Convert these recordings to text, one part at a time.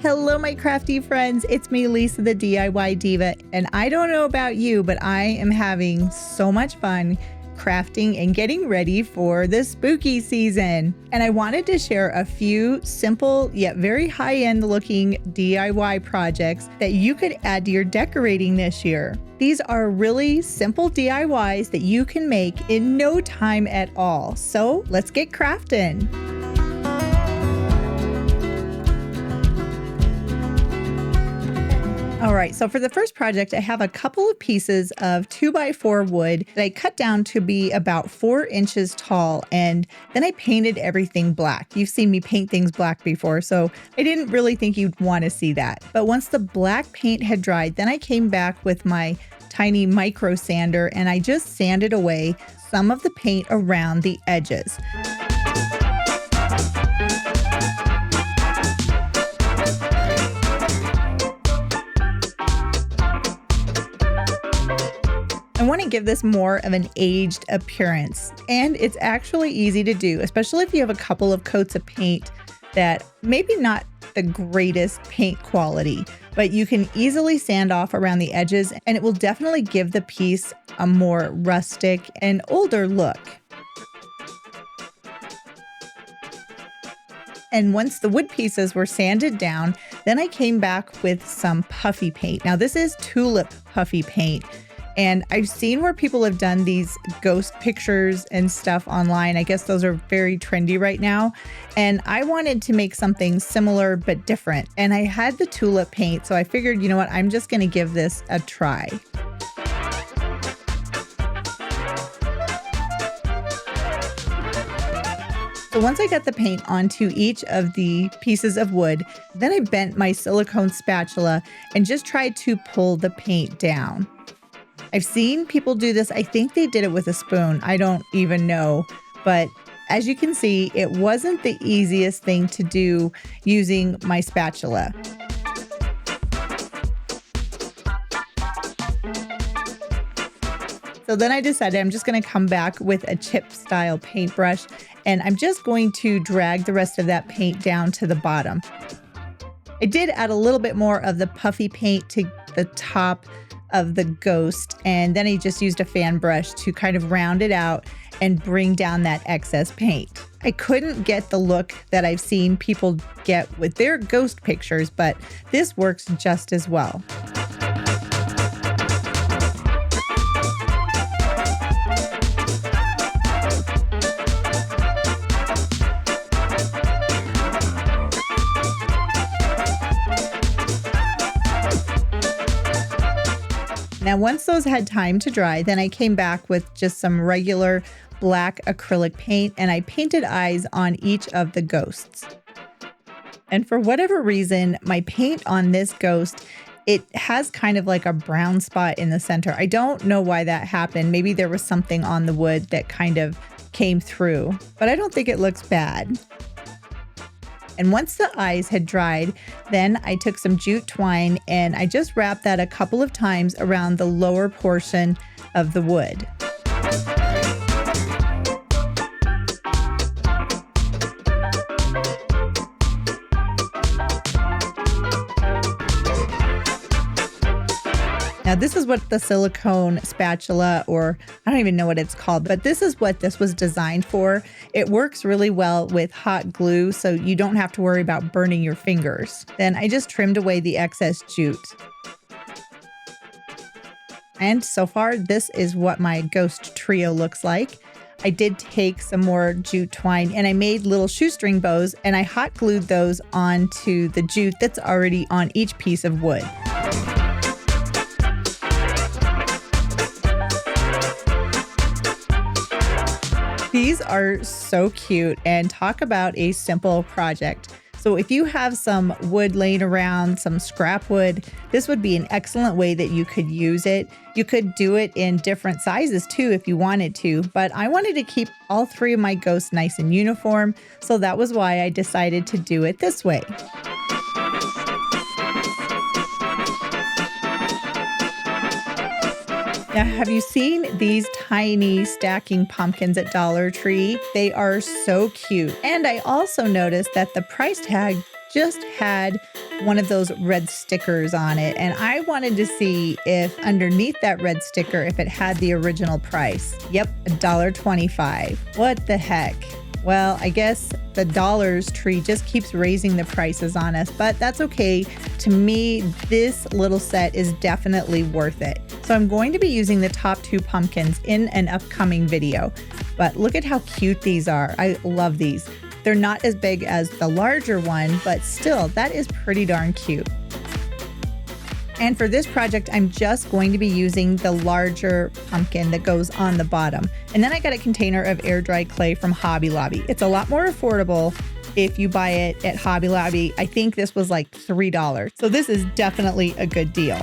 Hello, my crafty friends. It's me, Lacy, the DIY Diva, and I don't know about you, but I am having so much fun crafting and getting ready for the spooky season. And I wanted to share a few simple yet very high-end looking DIY projects that you could add to your decorating this year. These are really simple DIYs that you can make in no time at all. So let's get crafting. All right, so for the first project, I have a couple of pieces of 2x4 wood that I cut down to be about 4 inches tall, and then I painted everything black. You've seen me paint things black before, so I didn't really think you'd want to see that. But once the black paint had dried, then I came back with my tiny micro sander and I just sanded away some of the paint around the edges. I want to give this more of an aged appearance, and it's actually easy to do, especially if you have a couple of coats of paint that maybe not the greatest paint quality, but you can easily sand off around the edges and it will definitely give the piece a more rustic and older look. And once the wood pieces were sanded down, then I came back with some puffy paint. Now this is tulip puffy paint. And I've seen where people have done these ghost pictures and stuff online. I guess those are very trendy right now. And I wanted to make something similar but different. And I had the tulip paint, so I figured, you know what, I'm just going to give this a try. So once I got the paint onto each of the pieces of wood, then I bent my silicone spatula and just tried to pull the paint down. I've seen people do this. I think they did it with a spoon. I don't even know. But as you can see, it wasn't the easiest thing to do using my spatula. So then I decided I'm just going to come back with a chip style paintbrush, and I'm just going to drag the rest of that paint down to the bottom. I did add a little bit more of the puffy paint to the top of the ghost, and then I just used a fan brush to kind of round it out and bring down that excess paint. I couldn't get the look that I've seen people get with their ghost pictures, but this works just as well. Now, once those had time to dry, then I came back with just some regular black acrylic paint and I painted eyes on each of the ghosts. And for whatever reason, my paint on this ghost, it has kind of like a brown spot in the center. I don't know why that happened. Maybe there was something on the wood that kind of came through, but I don't think it looks bad. And once the eyes had dried, then I took some jute twine and I just wrapped that a couple of times around the lower portion of the wood. Now this is what the silicone spatula, or I don't even know what it's called, but this is what this was designed for. It works really well with hot glue, so you don't have to worry about burning your fingers. Then I just trimmed away the excess jute. And so far, this is what my ghost trio looks like. I did take some more jute twine and I made little shoestring bows and I hot glued those onto the jute that's already on each piece of wood. These are so cute, and talk about a simple project. So if you have some wood laying around, some scrap wood, this would be an excellent way that you could use it. You could do it in different sizes too if you wanted to, but I wanted to keep all 3 of my ghosts nice and uniform, so that was why I decided to do it this way. Now, have you seen these tiny stacking pumpkins at Dollar Tree? They are so cute. And I also noticed that the price tag just had one of those red stickers on it, and I wanted to see if underneath that red sticker, if it had the original price. Yep, $1.25. What the heck? Well, I guess the dollars tree just keeps raising the prices on us, but that's okay. To me, this little set is definitely worth it. So I'm going to be using the top 2 pumpkins in an upcoming video, but look at how cute these are. I love these. They're not as big as the larger one, but still, that is pretty darn cute. And for this project, I'm just going to be using the larger pumpkin that goes on the bottom. And then I got a container of air dry clay from Hobby Lobby. It's a lot more affordable if you buy it at Hobby Lobby. I think this was like $3. So this is definitely a good deal.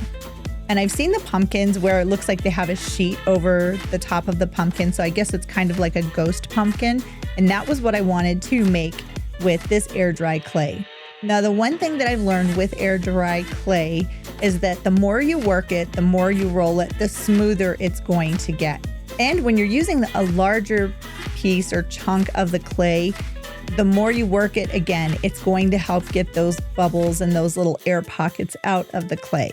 And I've seen the pumpkins where it looks like they have a sheet over the top of the pumpkin. So I guess it's kind of like a ghost pumpkin. And that was what I wanted to make with this air dry clay. Now, the one thing that I've learned with air dry clay is that the more you work it, the more you roll it, the smoother it's going to get. And when you're using a larger piece or chunk of the clay, the more you work it, again, it's going to help get those bubbles and those little air pockets out of the clay.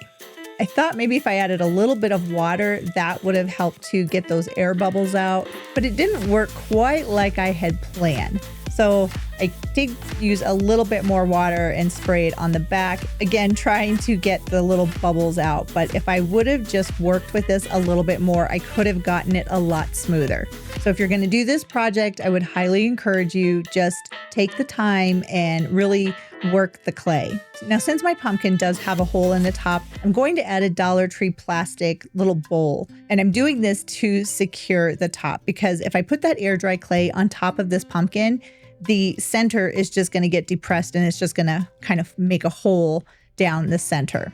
I thought maybe if I added a little bit of water, that would have helped to get those air bubbles out, but it didn't work quite like I had planned. So I did use a little bit more water and spray it on the back, again, trying to get the little bubbles out. But if I would have just worked with this a little bit more, I could have gotten it a lot smoother. So if you're going to do this project, I would highly encourage you just take the time and really work the clay. Now, since my pumpkin does have a hole in the top, I'm going to add a Dollar Tree plastic little bowl. And I'm doing this to secure the top, because if I put that air dry clay on top of this pumpkin, the center is just going to get depressed and it's just going to kind of make a hole down the center.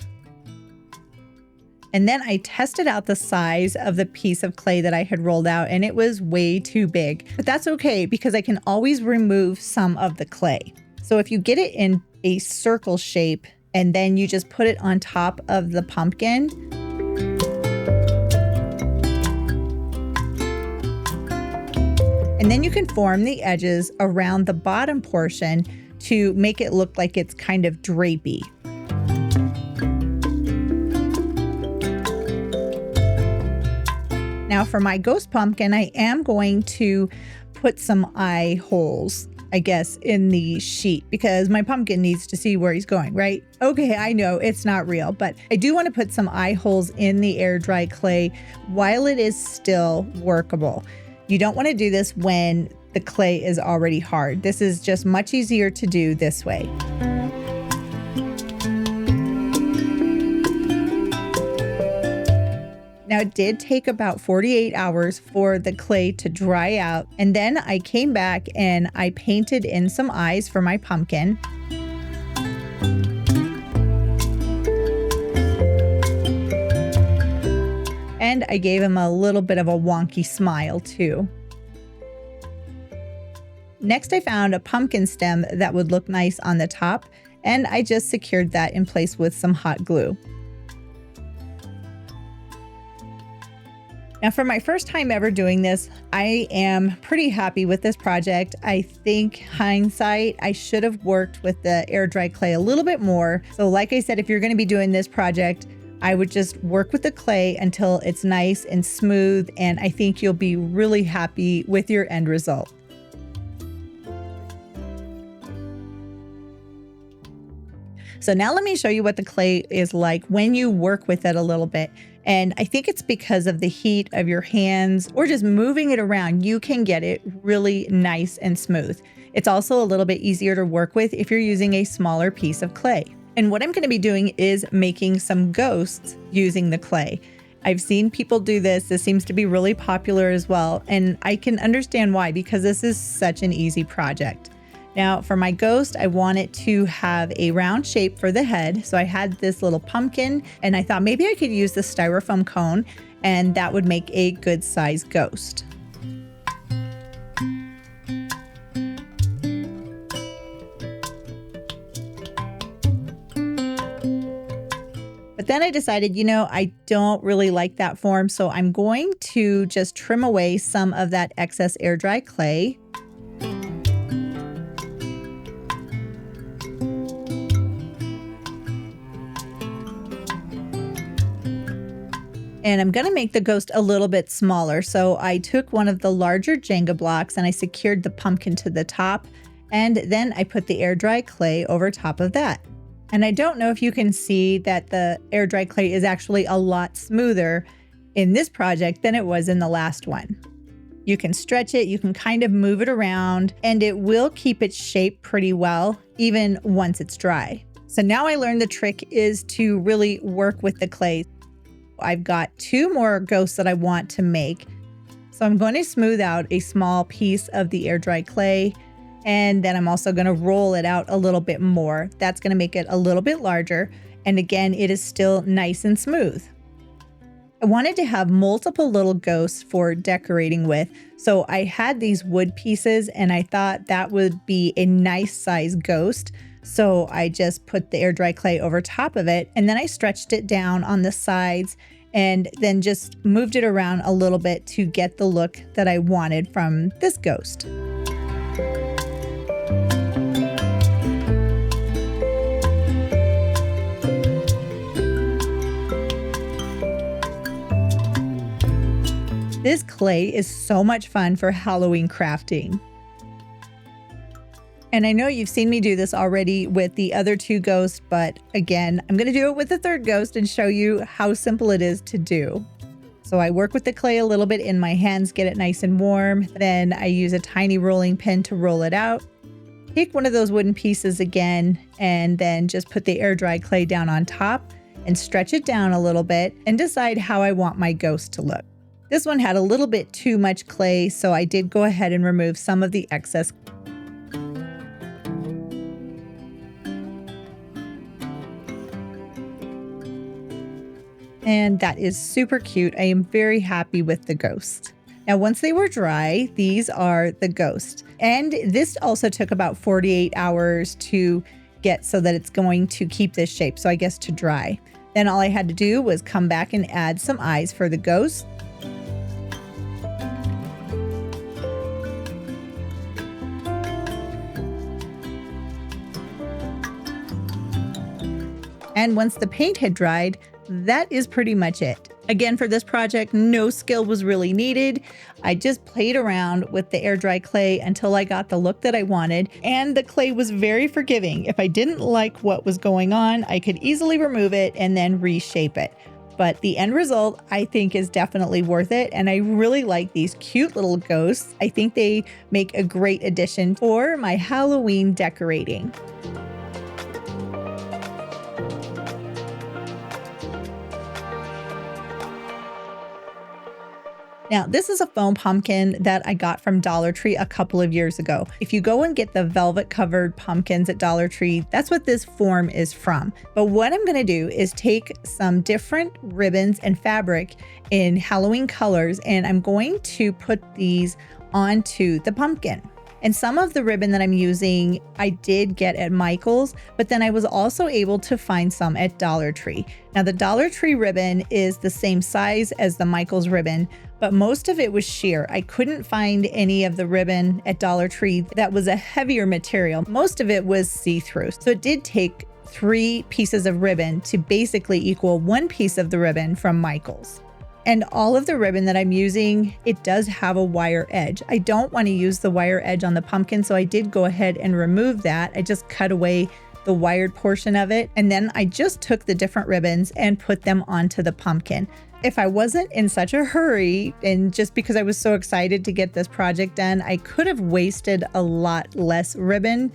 And then I tested out the size of the piece of clay that I had rolled out, and it was way too big. But that's okay, because I can always remove some of the clay. So if you get it in a circle shape and then you just put it on top of the pumpkin, and then you can form the edges around the bottom portion to make it look like it's kind of drapey. Now for my ghost pumpkin, I am going to put some eye holes, I guess, in the sheet, because my pumpkin needs to see where he's going, right? Okay, I know it's not real, but I do want to put some eye holes in the air dry clay while it is still workable. You don't want to do this when the clay is already hard. This is just much easier to do this way. Now, it did take about 48 hours for the clay to dry out, and then I came back and I painted in some eyes for my pumpkin. And I gave him a little bit of a wonky smile too. Next, I found a pumpkin stem that would look nice on the top, and I just secured that in place with some hot glue. Now, for my first time ever doing this, I am pretty happy with this project. I think hindsight, I should have worked with the air dry clay a little bit more. So like I said, if you're going to be doing this project, I would just work with the clay until it's nice and smooth, and I think you'll be really happy with your end result. So now let me show you what the clay is like when you work with it a little bit. And I think it's because of the heat of your hands or just moving it around, you can get it really nice and smooth. It's also a little bit easier to work with if you're using a smaller piece of clay. And what I'm going to be doing is making some ghosts using the clay. I've seen people do this. This seems to be really popular as well. And I can understand why, because this is such an easy project. Now for my ghost, I want it to have a round shape for the head. So I had this little pumpkin and I thought maybe I could use the styrofoam cone and that would make a good size ghost. But then I decided, I don't really like that form. So I'm going to just trim away some of that excess air dry clay. And I'm gonna make the ghost a little bit smaller. So I took one of the larger Jenga blocks and I secured the pumpkin to the top, and then I put the air dry clay over top of that. And I don't know if you can see that the air dry clay is actually a lot smoother in this project than it was in the last one. You can stretch it, you can kind of move it around, and it will keep its shape pretty well, even once it's dry. So now I learned the trick is to really work with the clay. I've got 2 more ghosts that I want to make. So I'm going to smooth out a small piece of the air dry clay, and then I'm also going to roll it out a little bit more. That's going to make it a little bit larger. And again, it is still nice and smooth. I wanted to have multiple little ghosts for decorating with. So I had these wood pieces and I thought that would be a nice size ghost. So I just put the air dry clay over top of it, and then I stretched it down on the sides and then just moved it around a little bit to get the look that I wanted from this ghost. This clay is so much fun for Halloween crafting. And I know you've seen me do this already with the other 2 ghosts, but again, I'm going to do it with the 3rd ghost and show you how simple it is to do. So I work with the clay a little bit in my hands, get it nice and warm. Then I use a tiny rolling pin to roll it out. Take one of those wooden pieces again, and then just put the air dry clay down on top and stretch it down a little bit and decide how I want my ghost to look. This one had a little bit too much clay, so I did go ahead and remove some of the excess. And that is super cute. I am very happy with the ghost. Now, once they were dry, these are the ghost. And this also took about 48 hours to get so that it's going to keep this shape. So I guess to dry. Then all I had to do was come back and add some eyes for the ghost. And once the paint had dried, that is pretty much it. Again, for this project, no skill was really needed. I just played around with the air dry clay until I got the look that I wanted, and the clay was very forgiving. If I didn't like what was going on, I could easily remove it and then reshape it. But the end result, I think, is definitely worth it, and I really like these cute little ghosts. I think they make a great addition for my Halloween decorating. Now, this is a foam pumpkin that I got from Dollar Tree a couple of years ago. If you go and get the velvet covered pumpkins at Dollar Tree, that's what this form is from. But what I'm gonna do is take some different ribbons and fabric in Halloween colors, and I'm going to put these onto the pumpkin. And some of the ribbon that I'm using, I did get at Michael's, but then I was also able to find some at Dollar Tree. Now, the Dollar Tree ribbon is the same size as the Michael's ribbon, but most of it was sheer. I couldn't find any of the ribbon at Dollar Tree that was a heavier material. Most of it was see-through. So it did take 3 pieces of ribbon to basically equal 1 piece of the ribbon from Michael's. And all of the ribbon that I'm using, it does have a wire edge. I don't want to use the wire edge on the pumpkin, so I did go ahead and remove that. I just cut away the wired portion of it, and then I just took the different ribbons and put them onto the pumpkin. If I wasn't in such a hurry, and just because I was so excited to get this project done, I could have wasted a lot less ribbon,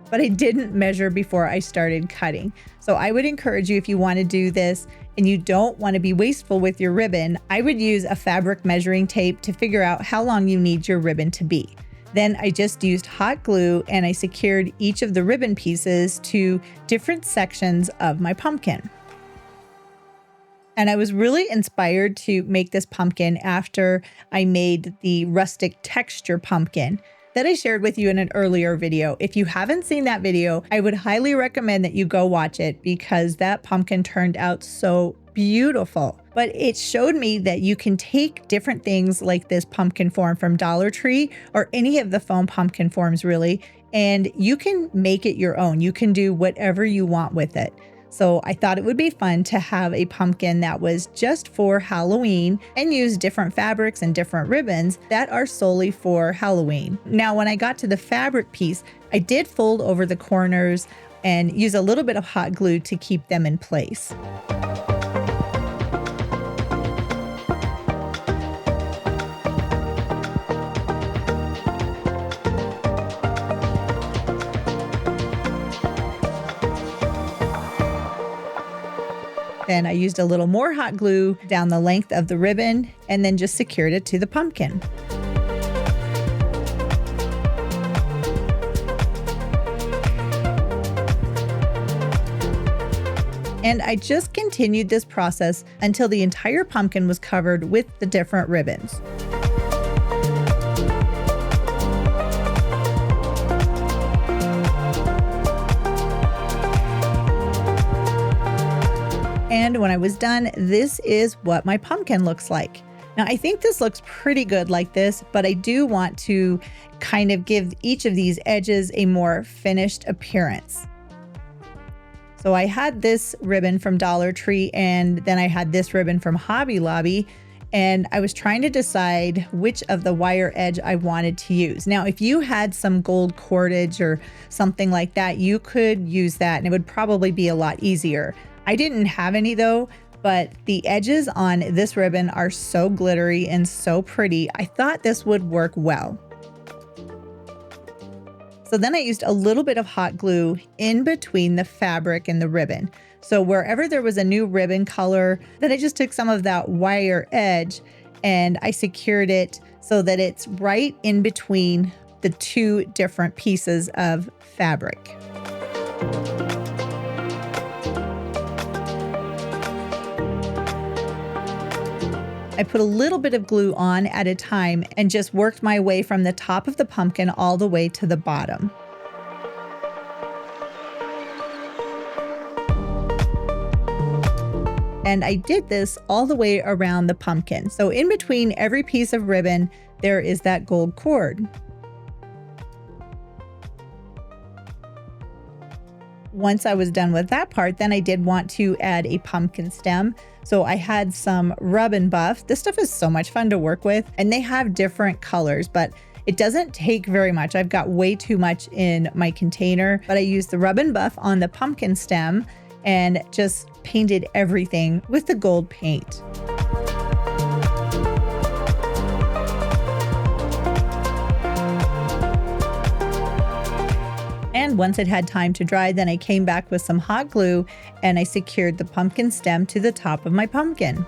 but I didn't measure before I started cutting. So I would encourage you, if you want to do this and you don't want to be wasteful with your ribbon, I would use a fabric measuring tape to figure out how long you need your ribbon to be. Then I just used hot glue and I secured each of the ribbon pieces to different sections of my pumpkin. And I was really inspired to make this pumpkin after I made the rustic texture pumpkin that I shared with you in an earlier video. If you haven't seen that video, I would highly recommend that you go watch it because that pumpkin turned out so beautiful. But it showed me that you can take different things like this pumpkin form from Dollar Tree or any of the foam pumpkin forms really, and you can make it your own. You can do whatever you want with it. So I thought it would be fun to have a pumpkin that was just for Halloween and use different fabrics and different ribbons that are solely for Halloween. Now, when I got to the fabric piece, I did fold over the corners and use a little bit of hot glue to keep them in place. Then I used a little more hot glue down the length of the ribbon and then just secured it to the pumpkin. And I just continued this process until the entire pumpkin was covered with the different ribbons. And when I was done, this is what my pumpkin looks like. Now, I think this looks pretty good like this, but I do want to kind of give each of these edges a more finished appearance. So I had this ribbon from Dollar Tree, and then I had this ribbon from Hobby Lobby, and I was trying to decide which of the wire edge I wanted to use. Now, if you had some gold cordage or something like that, you could use that and it would probably be a lot easier. I didn't have any though, but the edges on this ribbon are so glittery and so pretty. I thought this would work well. So then I used a little bit of hot glue in between the fabric and the ribbon. So wherever there was a new ribbon color, then I just took some of that wire edge and I secured it so that it's right in between the two different pieces of fabric. I put a little bit of glue on at a time and just worked my way from the top of the pumpkin all the way to the bottom. And I did this all the way around the pumpkin. So in between every piece of ribbon, there is that gold cord. Once I was done with that part, then I did want to add a pumpkin stem. So I had some Rub and Buff. This stuff is so much fun to work with, and they have different colors, but it doesn't take very much. I've got way too much in my container, but I used the Rub and Buff on the pumpkin stem and just painted everything with the gold paint. And once it had time to dry, then I came back with some hot glue and I secured the pumpkin stem to the top of my pumpkin.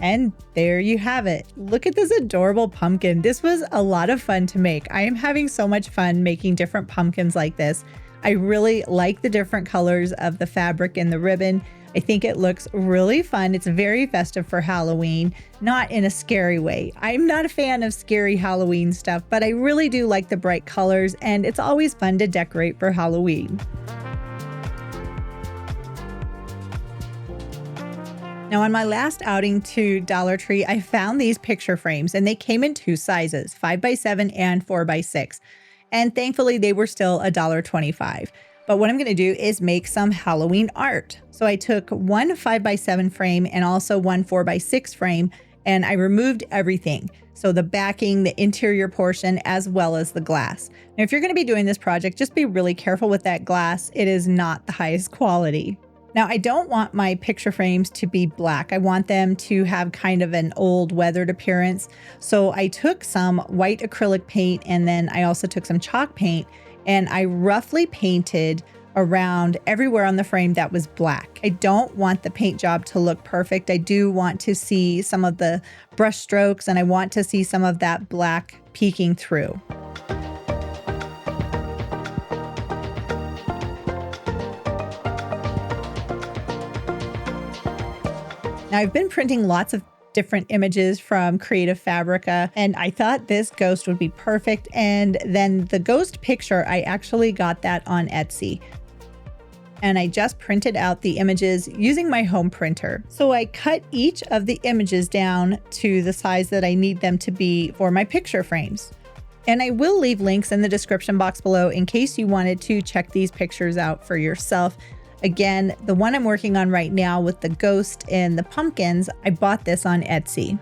And there you have it. Look at this adorable pumpkin. This was a lot of fun to make. I am having so much fun making different pumpkins like this. I really like the different colors of the fabric and the ribbon. I think it looks really fun. It's very festive for Halloween, not in a scary way. I'm not a fan of scary Halloween stuff, but I really do like the bright colors, and it's always fun to decorate for Halloween. Now, on my last outing to Dollar Tree, I found these picture frames, and they came in two sizes, 5x7 and 4x6. And thankfully, they were still $1.25. But what I'm going to do is make some Halloween art. So I took one 5x7 frame and also one 4x6 frame, and I removed everything. So the backing, the interior portion, as well as the glass. Now, if you're going to be doing this project, just be really careful with that glass. It is not the highest quality. Now, I don't want my picture frames to be black. I want them to have kind of an old weathered appearance. So I took some white acrylic paint, and then I also took some chalk paint, and I roughly painted around everywhere on the frame that was black. I don't want the paint job to look perfect. I do want to see some of the brush strokes, and I want to see some of that black peeking through. Now, I've been printing lots of different images from Creative Fabrica, and I thought this ghost would be perfect. And then the ghost picture, I actually got that on Etsy. And I just printed out the images using my home printer. So I cut each of the images down to the size that I need them to be for my picture frames. And I will leave links in the description box below in case you wanted to check these pictures out for yourself. Again, the one I'm working on right now with the ghost and the pumpkins, I bought this on Etsy.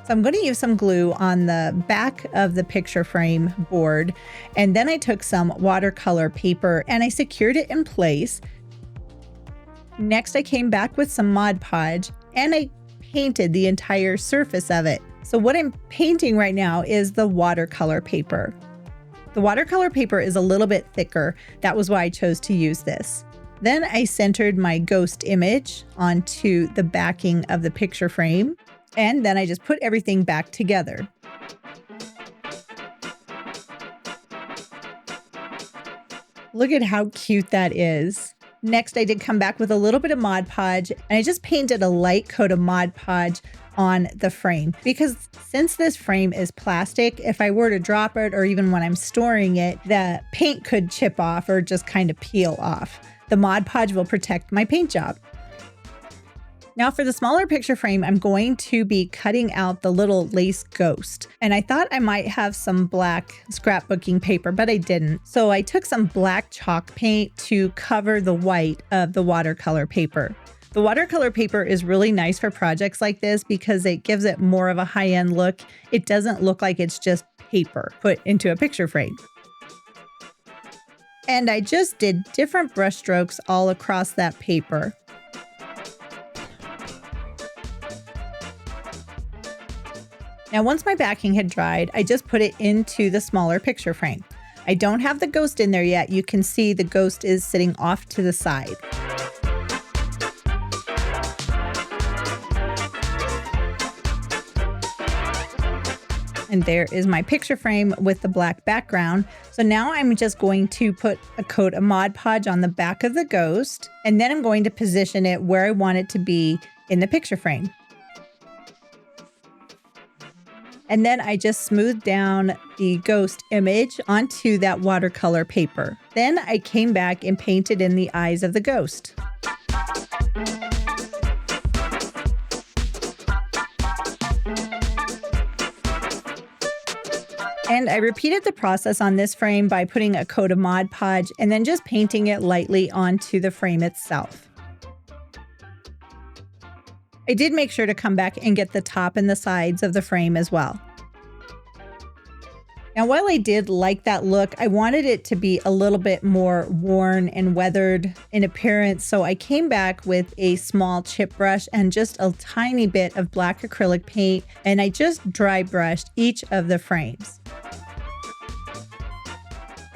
So I'm going to use some glue on the back of the picture frame board, and then I took some watercolor paper and I secured it in place. Next, I came back with some Mod Podge and I painted the entire surface of it. So what I'm painting right now is the watercolor paper. The watercolor paper is a little bit thicker. That was why I chose to use this. Then I centered my ghost image onto the backing of the picture frame. And then I just put everything back together. Look at how cute that is. Next, I did come back with a little bit of Mod Podge, and I just painted a light coat of Mod Podge on the frame. Because since this frame is plastic, if I were to drop it or even when I'm storing it, the paint could chip off or just kind of peel off. The Mod Podge will protect my paint job. Now for the smaller picture frame, I'm going to be cutting out the little lace ghost. And I thought I might have some black scrapbooking paper, but I didn't. So I took some black chalk paint to cover the white of the watercolor paper. The watercolor paper is really nice for projects like this because it gives it more of a high-end look. It doesn't look like it's just paper put into a picture frame. And I just did different brush strokes all across that paper. Now, once my backing had dried, I just put it into the smaller picture frame. I don't have the ghost in there yet. You can see the ghost is sitting off to the side. And there is my picture frame with the black background. So now I'm just going to put a coat of Mod Podge on the back of the ghost, and then I'm going to position it where I want it to be in the picture frame. And then I just smoothed down the ghost image onto that watercolor paper. Then I came back and painted in the eyes of the ghost. And I repeated the process on this frame by putting a coat of Mod Podge and then just painting it lightly onto the frame itself. I did make sure to come back and get the top and the sides of the frame as well. Now, while I did like that look, I wanted it to be a little bit more worn and weathered in appearance, so I came back with a small chip brush and just a tiny bit of black acrylic paint, and I just dry brushed each of the frames.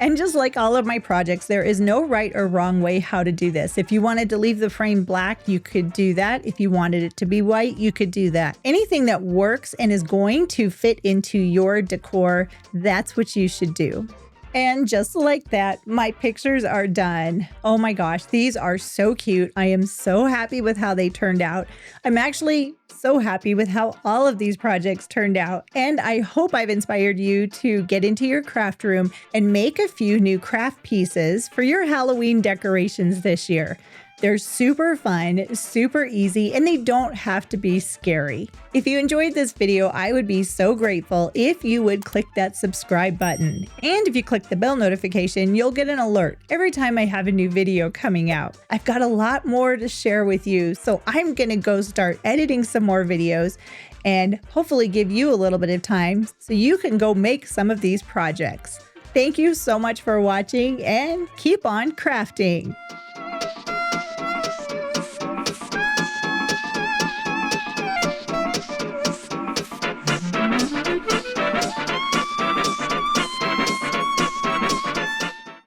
And just like all of my projects, there is no right or wrong way how to do this. If you wanted to leave the frame black, you could do that. If you wanted it to be white, you could do that. Anything that works and is going to fit into your decor, that's what you should do. And just like that, my pictures are done. Oh my gosh, these are so cute. I am so happy with how they turned out. I'm actually so happy with how all of these projects turned out. And I hope I've inspired you to get into your craft room and make a few new craft pieces for your Halloween decorations this year. They're super fun, super easy, and they don't have to be scary. If you enjoyed this video, I would be so grateful if you would click that subscribe button. And if you click the bell notification, you'll get an alert every time I have a new video coming out. I've got a lot more to share with you, so I'm gonna go start editing some more videos and hopefully give you a little bit of time so you can go make some of these projects. Thank you so much for watching and keep on crafting.